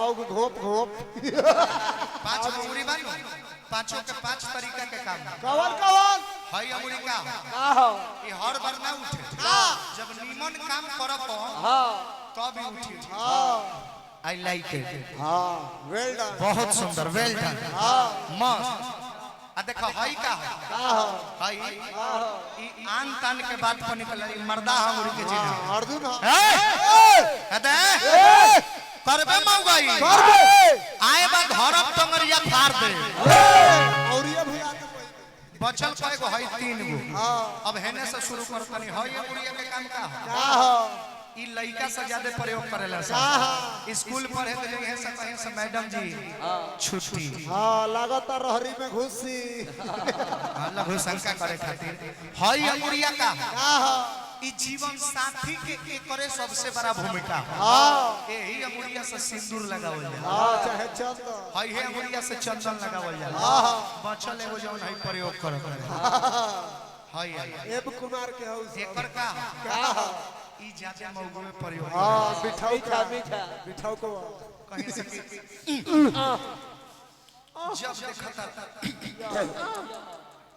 आउग घोप घोप 5 अंगूरी बानो 5 के 5 तरीका के काम कवन कवन हई अंगूरी का हो ये हर बार ना उठे जब नीमन काम करब हां तब ही उठी हां आई लाइक इट हां वेल डन बहुत सुंदर वेल डन हां मस्त आ देखो हई का हो हई ई आन तान के बात पर निकल रही मर्दा अंगूरी के चीज अर्जुन अदे करबे मौगाई करबे आए बा धरब टंगरिया फाड़ दे और ये भैया बचल कय गो हई 3 गो हां अब हेने से शुरू करतनी हई अंगूरिया के काम का का हो ई लइका से ज्यादा प्रयोग करेला सा स्कूल पढ़े के लिए है सब कहे से मैडम जी छुट्टी हां लगातार रहरी में घुसी लघु शंका करे खातिर हई अंगूरिया का हो ई जीवन साथी के करे सबसे बड़ा भूमिका हां यही अंगूरिया से सिंदूर लगावल जाला हां चाहे चंदन हई है अंगूरिया से चंदन लगावल जाला हां बचल एगो जौन हई प्रयोग करत हई एब कुमार के हाउस एकर का का ई ज्यादा मौगो में प्रयोग हां बिठाऊ का बिठाऊ को कहीं से जब देखता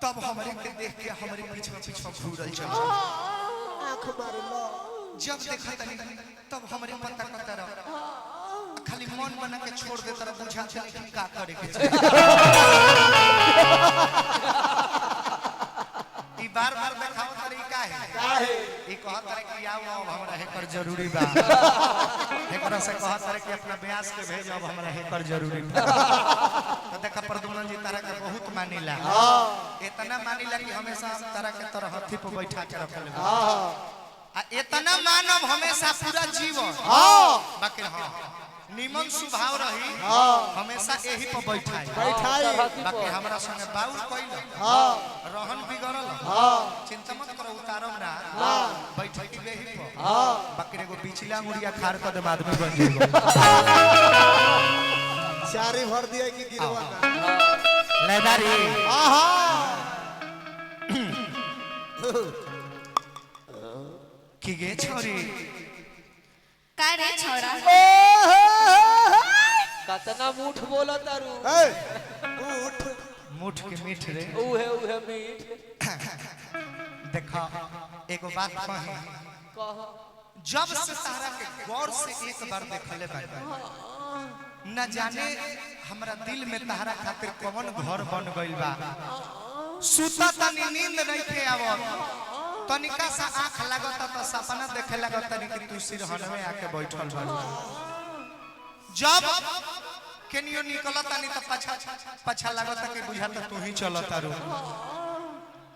तब हमरे के देख के हमरे पीछे पीछे घूरल चल आंख मार लो जब देखता तब हमरे पता करता रह खाली मन बना के छोड़ देता रह बुझा चल कि का करे के ई बार-बार देखाव तरीका है ई कहत रहे कि आओ हमरा हेकर जरूरी बा एकरा से कहत रहे कि अपना ब्यास के भेजब हमरा हेकर जरूरी बा तो देखा प्रदुमन जी तारा के बहुत मानिला हां इतना मानिला कि हमेशा हम तारा के तरह हथी पे बैठा के रखल हां आ इतना मानव हमेशा पूरा जीवन हां बाकी हां निमन स्वभाव रही हमेशा यही पर बैठाई बाकी हमरा संगे बाउल कइल रहन बिगड़ल चिंता मत करो उतारम ना बैठे की यही पर बाकी एगो पिछला मुड़िया खार कर दे आदमी बन जेबो चारी भर दिया कि गिरवा लेदारी की गे छोरी का रे छोरा कतना मुठ बोला तारू उठ मुठ के मीठ रे उहे मीठ देखा एगो बात कही कह जब से तारा के गौर से एक बार देखले बाटे न जाने हमरा दिल में तारा खातिर कौन घर बन गइल बा सुता तनी नींद नहीं के आवत तनिका सा आंख लागत त सपना देखे लागत तनी कि तू सिरहन में आके बैठल बा जब केनियो निकलत तनी त पछा लागत कि बुझात तू ही चलत तारू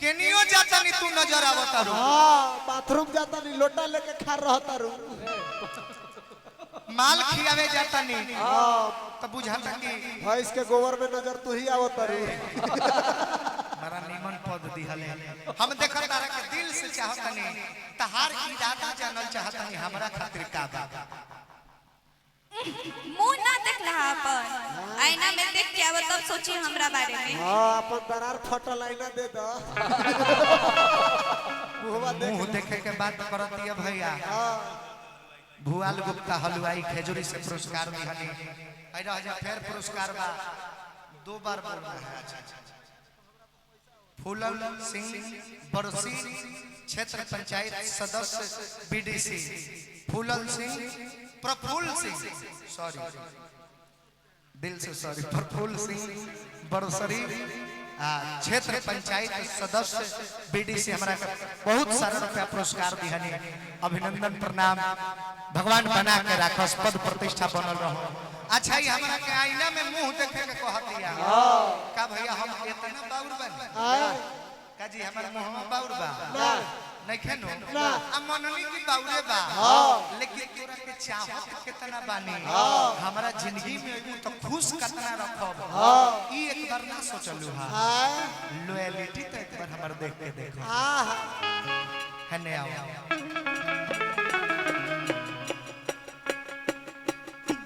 केनियो जाता नी तू नजर आवत तारू हां बाथरूम जाता नी लोटा लेके खा रहता रू माल खियावे जाता नी त बुझाता कि भैंस के गोबर में नजर तू ही आवत रू बड़ा निमन पद दिहले हम देखत तारा के दिल से चाहतनी तहार इरादा जानल चाहतनी हमरा खातिर का बा मुंह ना देखला अपन आईना में देख के आवत तब सोची हमरा बारे में हां अपन दरार फटल आईना दे दो मुंह देखे के बात करतिया भैया भुआल गुप्ता हलवाई खेजूरी से पुरस्कार दिहनी आई रह जा फिर पुरस्कार बा 2 बार बोलना है फूलन सिंह बरसी क्षेत्र पंचायत सदस्य बीडीसी फूलन सिंह प्रफुल्ल सिंह सॉरी दिल से सॉरी प्रफुल्ल सिंह बरसरी क्षेत्र पंचायत सदस्य बीडीसी हमरा बहुत सारा रुपया पुरस्कार दिहनी अभिनंदन प्रणाम भगवान बना के राखस पद प्रतिष्ठा बनल रहो अच्छा ही हमरा के आईना में मुंह देखे के कहतिया का भैया हम इतना बाउर बन का जी हमारा मुंह में बाउर बा नहीं खेनो आ मननी की बाउरे बा लेकिन तोरा के चाहत कितना बानी हमारा जिंदगी में अइबू तो खुश कितना रखब ई एक बार ना सोचलू हां लॉयल्टी तो एक बार हमर देख के देखो है ने आओ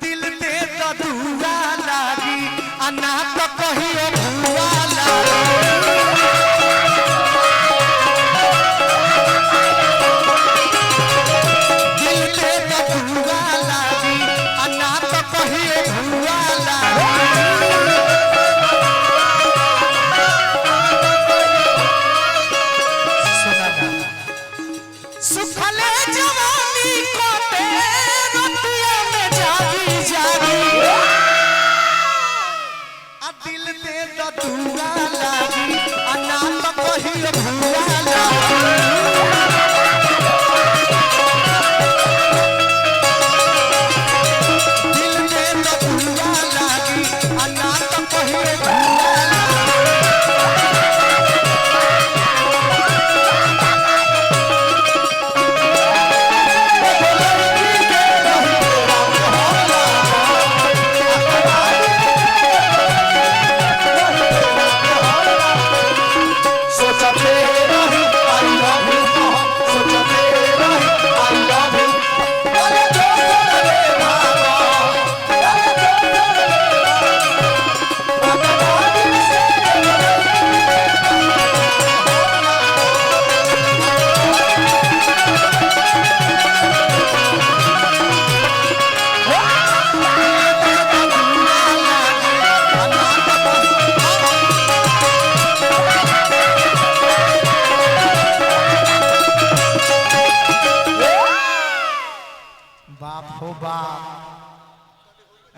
दिल में तो दुआ लागी अना तो कहियो भुआ लागी दिल में तो दुआ लागी अना तो कहिए भुआला सुना ना सुखले जवानी कोटे रतिया में जागी जागी आ दिल दे तो दुआ लागी आ ना तो कहिए भुआला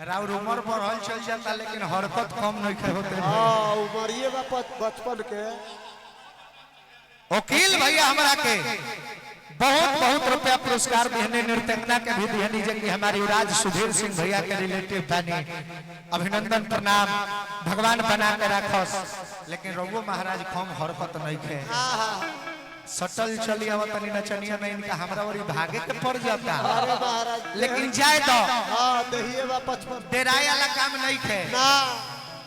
राउर उम्र बढ़ल चल जाता लेकिन हरकत कम नहीं होते। हाँ उमरिए बा बचपन के। वकील भैया हमरा के बहुत बहुत रुपया पुरस्कार देने नृत्यज्ञा के भी देने जबकि हमारी युवराज सुधीर सिंह भैया के रिलेटिव बने अभिनंदन प्रणाम भगवान बना के रखस लेकिन रघु महाराज कम हरकत नहीं खे सटल चली आवत तनी नचनिया में इनका हमरा वरी भागे के पड़ जाता अरे महाराज लेकिन जाए दो हां दहिए बा 55 डेराय वाला काम नहीं खे ना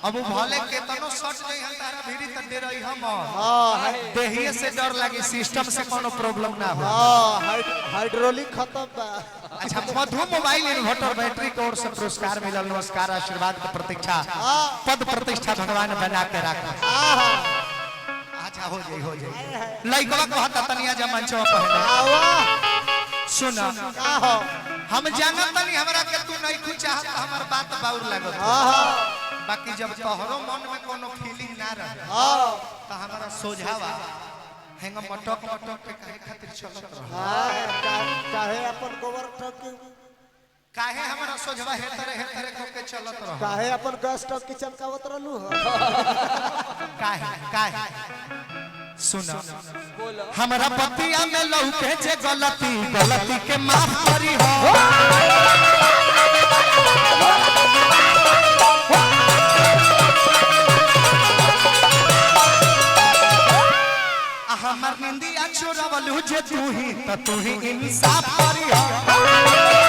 अब भले के तनो सट गई हम तारा भीरी त दे रही हम हां देहिए से डर लगी सिस्टम से कोनो प्रॉब्लम ना हो। हां हाइड्रोलिक खत्म बा। अच्छा मधु मोबाइल इन्वर्टर बैटरी की ओर से पुरस्कार मिलल नमस्कार आशीर्वाद की प्रतीक्षा पद प्रतिष्ठा भगवान बना के रखो। अच्छा हो जाई लइकवा कहता तनिया जा मंचवा पहले सुन का हो हम जानत तनी हमरा के तू नहीं कुछ चाहत हमर बात बाउर लागत बाकी जब तोहरो मन में कोनो फीलिंग ना रहे त हमरा सोझावा हेंग मटक मटक के काहे खातिर चलत रह काहे अपन गोबर ठक काहे हमरा सोझवा हे तरह के चलत रह काहे अपन गैस टक की चमकावत रहलू हो काहे काहे सुन बोलो हमरा पतिया में लौके जे गलती गलती के माफ करी हो हमर निंदिया चोरवलू जे तू ही इंसाफ करी हो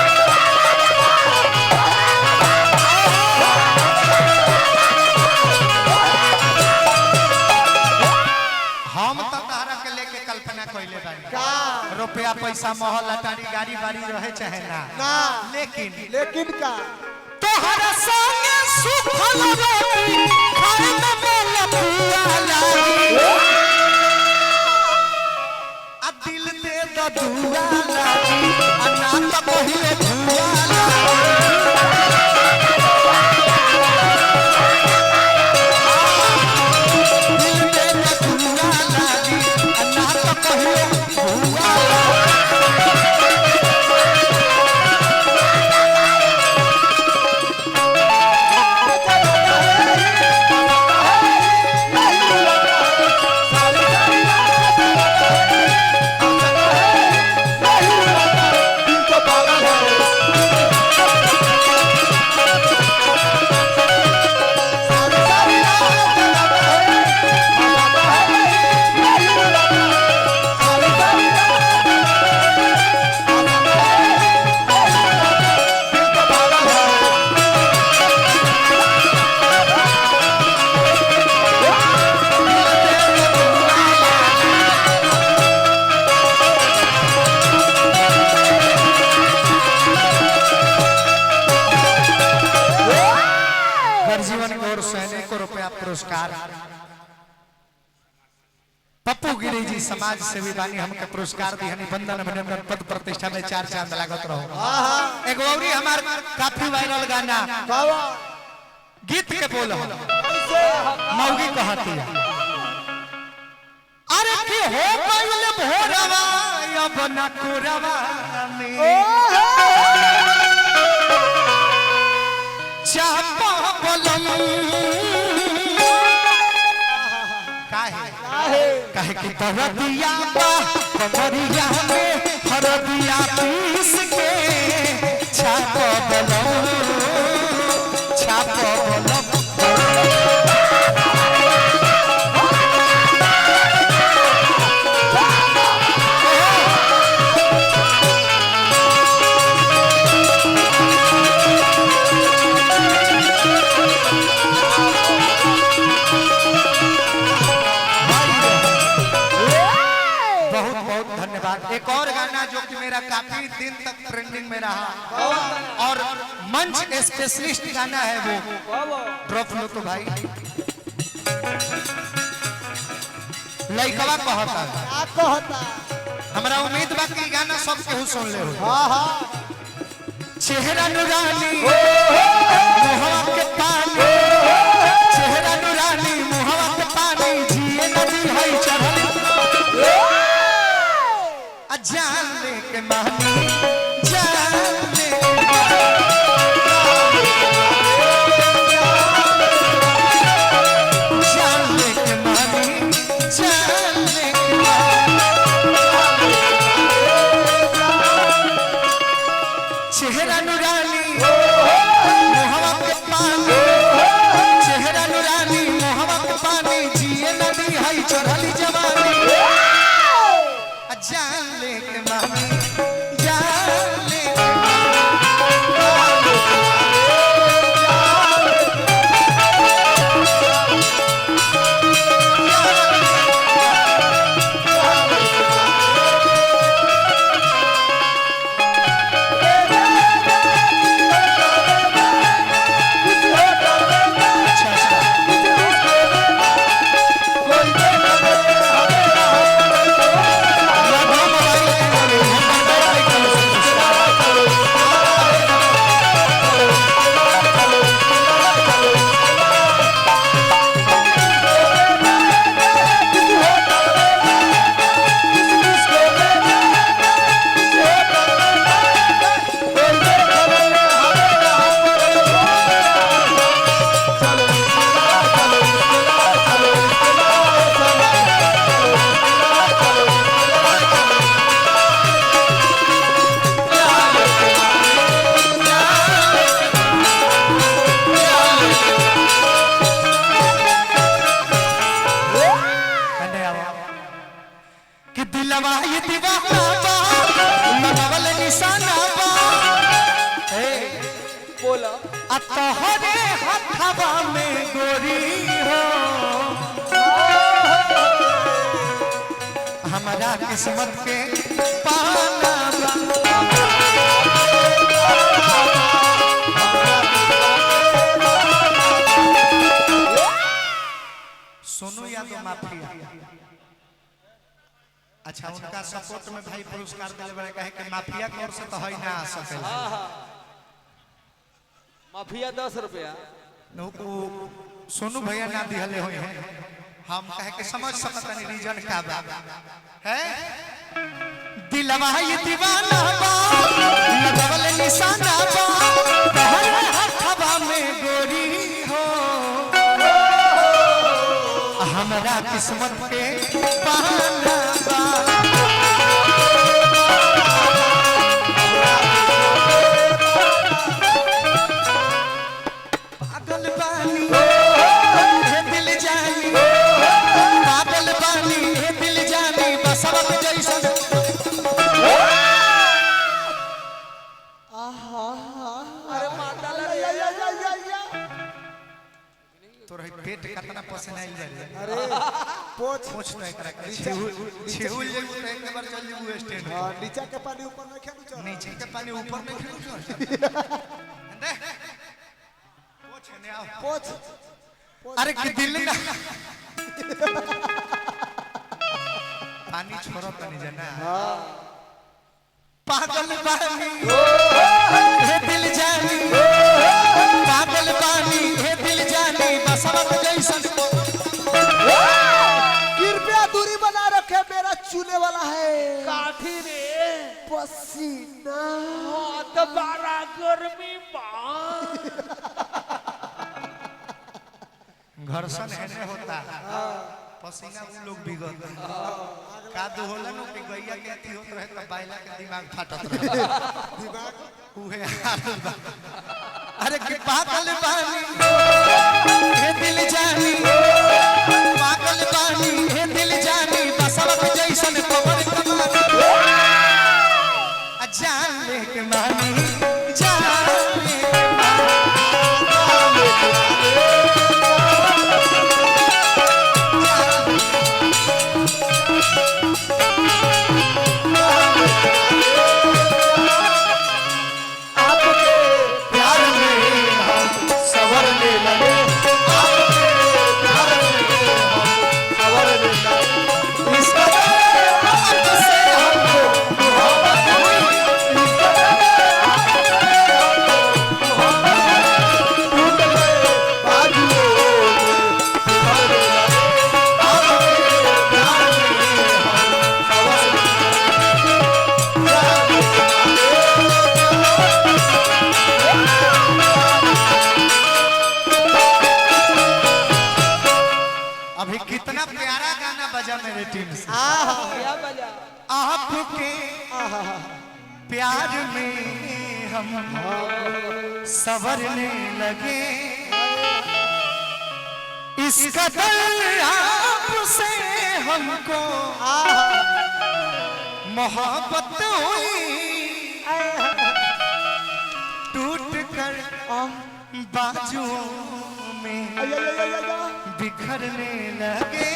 हम त तारा के लेके कल्पना कइले बानी का रुपया पैसा महल अटारी गाड़ी बाड़ी रहे चाहे ना ना लेकिन का तोहरा संगे सुखल रोटी खाए में मलपुआ लागी आ दिल दे द दुआ लागी आ ना त कहिले धुआ लागी दिल दे द दुआ लागी आ ना त कहिले धुआ जीवन की ओर से अनेकों रुपया पुरस्कार पप्पू गिरी जी समाज सेवी बानी हमके पुरस्कार दी हनी बंधन अभिनंदन पद प्रतिष्ठा में 4 चांद लागत रहो। एक औरी हमार काफी वायरल गाना गीत के बोल मौगी कहती है अरे की हो गइल भोरवा अब न कोरवा में चापा बलम काहे की दरदिया बा कमरिया में हरदिया पीस के छापा बलम छापा बलम एक और गाना जो कि मेरा काफी दिन तक ट्रेंडिंग में रहा और मंच स्पेशलिस्ट गाना है वो ड्रॉप लो तो भाई लइकवा कहता हमरा उम्मीद बा कि गाना सब केहू सुन ले हो। चेहरा नुरानी मुहवा के पानी चेहरा नुरानी मुहवा के पानी जिए नदी है चढ़ल जान ले के मानी जान ले जान ले के मानी जान ले चेहरा नुरानी मुहवा के पानी चेहरा नुरानी मुहवा के पानी जिए नदी है चढ़ली जवानी जान ले के मानी जान ले तोहरे हथवा में गोरी हो हमारा किस्मत के पाना सोनू यादव माफिया अच्छा उनका सपोर्ट में भाई पुरस्कार दिले बड़े कहे कि माफिया की ओर से तो है ना आ सकेला माफिया 10 रुपया सोनू भैया ना दिहले होई है हम कहे के समझ सकता नहीं रीजन का बा है दिलवा ये दीवाना बा लगवल निशाना बा तोहरे हथवा में गोरी हो हमरा किस्मत के पाना बा पेट कितना पसंद आई जाए अरे पोछ पोछ नहीं करा छेहुल ले तो एक बार चल जीबू स्टैंड हां नीचे के पानी ऊपर नहीं खेलू चल नीचे के पानी ऊपर नहीं खेलू चल पोछ ने आओ पोछ अरे कि दिल ना पानी छोड़ो तनी जना हाँ पागल बानी हे दिल जानी पागल बानी हे दिल जानी बसवत जैसन कृपया दूरी बना रखे, मेरा चूल्हे वाला है काठी रे पसीना। दोबारा गर्मी बा घर्षण ऐसे होता पसीना उन लोग बिगड़ का दो होला नो कि गैया के अथी होत रहे त बाइला के दिमाग फाटत रहे दिमाग उहे हाल बा। अरे के पागल बानी हे दिल जानी पागल बानी हे दिल जानी बसवत जैसन कमर कमानी जान ले के मानी जान ले के अभी कितना प्यारा गाना बजा मेरे टीम से क्या बजा आपके प्यार में हम संवरने लगे इस कदर आपसे हमको मोहब्बत हुई टूट कर बाजुओं में बिखरने लगे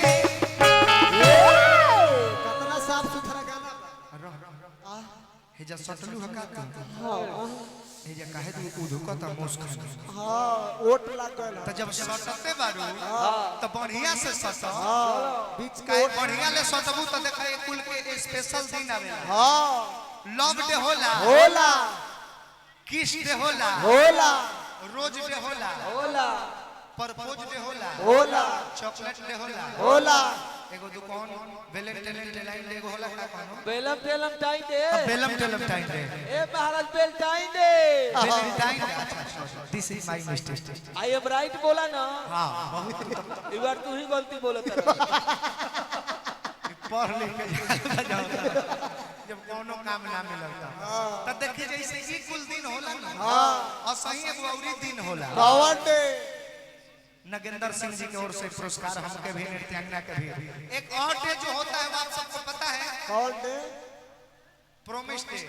कितना साफ सुथरा गाना बा। हे जा सटलू हका हे जा काहे तू उधुकता मुस्कान हाँ ओट लागल त जब सटते बारू त बढ़िया से सट बीच के काहे बढ़िया ले सटबू त देखा ये कुल के स्पेशल दिन आवेला हाँ लव डे होला होला किस डे होला होला रोज डे होला होला परपोज डे होला होला चॉकलेट डे होला होला एगो दुकान वेलेंटाइन डे एगो होला का कहनो बेलम टेलम टाइम दे बेलम टाइम डे ए महाराज बेल टाइम दे वेलेंटाइन डे अच्छा this is my mistake I am right बोला ना हां एक बार तू ही गलती बोला तेरा पढ़ लिख के जाओ जब कोनो काम ना मिलता तब देखिए जैसे ई कुल दिन होला ना हां और सही एगो औरी दिन होला कौन डे नगेंद्र सिंह जी की ओर से पुरस्कार हमके भी नृत्यांगना के भी एक और डे जो होता है वो आप सबको पता है कौन डे प्रॉमिस डे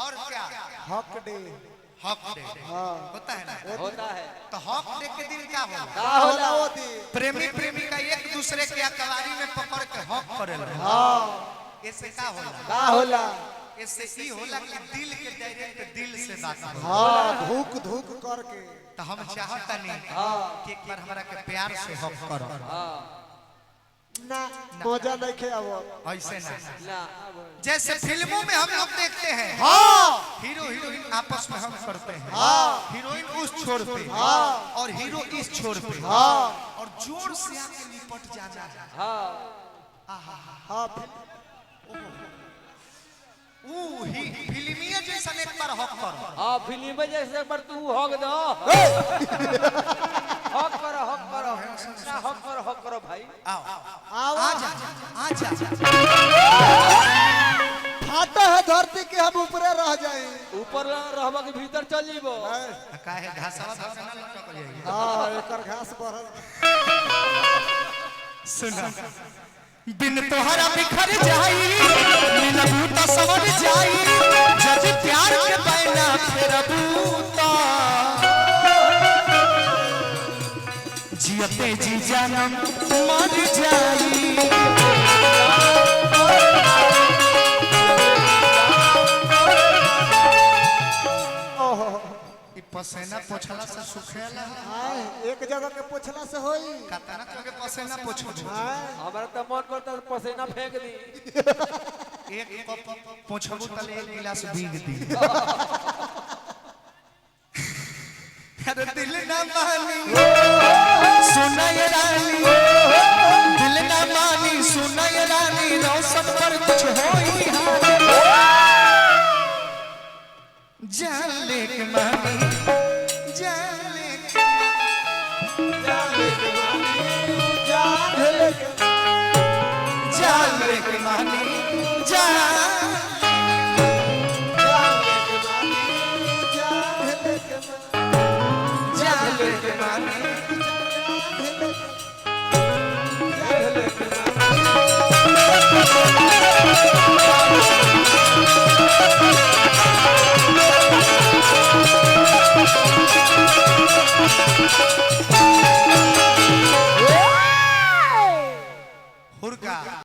और क्या हक डे हक डे हाँ होता है ना होता है तो हक डे के दिन क्या होला का होला होला वो दिन प्रेमी प्रेमिका एक दूसरे के अकवारी में पकड़ के हक करेला हाँ इससे क्या होला का होला इससे ई होला कि दिल के डायरेक्ट दिल से बात होला हाँ धूक धूक करके तो हम चाहता नहीं कि एक बार हमरा के प्यार से हक करो ना मजा नहीं खे अब ऐसे ना ना जैसे फिल्मों में हम लोग देखते हैं हाँ हीरो हीरोइन आपस में हम करते हैं हाँ हीरोइन उस छोर पे हाँ और हीरो इस छोर पे हाँ और जोर से आके लिपट जाना है हां हाँ फिल्मीय जैसा एक बार हक करो हां फिल्म में जैसे एक बार तू हक दो हक करो ना हक करो भाई आओ आओ आजा आजा फाटा है धरती के हम ऊपरे रह जाए ऊपर रहबा के भीतर चल जीबो काहे घासवा धसे ना लटक जाई हाँ एकर घास बढ़ल सुना बिन तोहरा बिखर जाई मिलबू त सवर जाई जज प्यार के बैना फेरबू त जियते जी जानम मर जाई पसेना पोछला से सुखेला हाय एक जगह के पोछला से होई कतना के पसेना पोछो हाय हमारा तो मन करता है पसीना फेंक दी एक कप पोछबू तले एक गिलास भीग दी अरे दिल ना मानी सुना ये रानी दिल ना मानी सुना ये रानी रोशन पर कुछ होई जान ले के मानी जान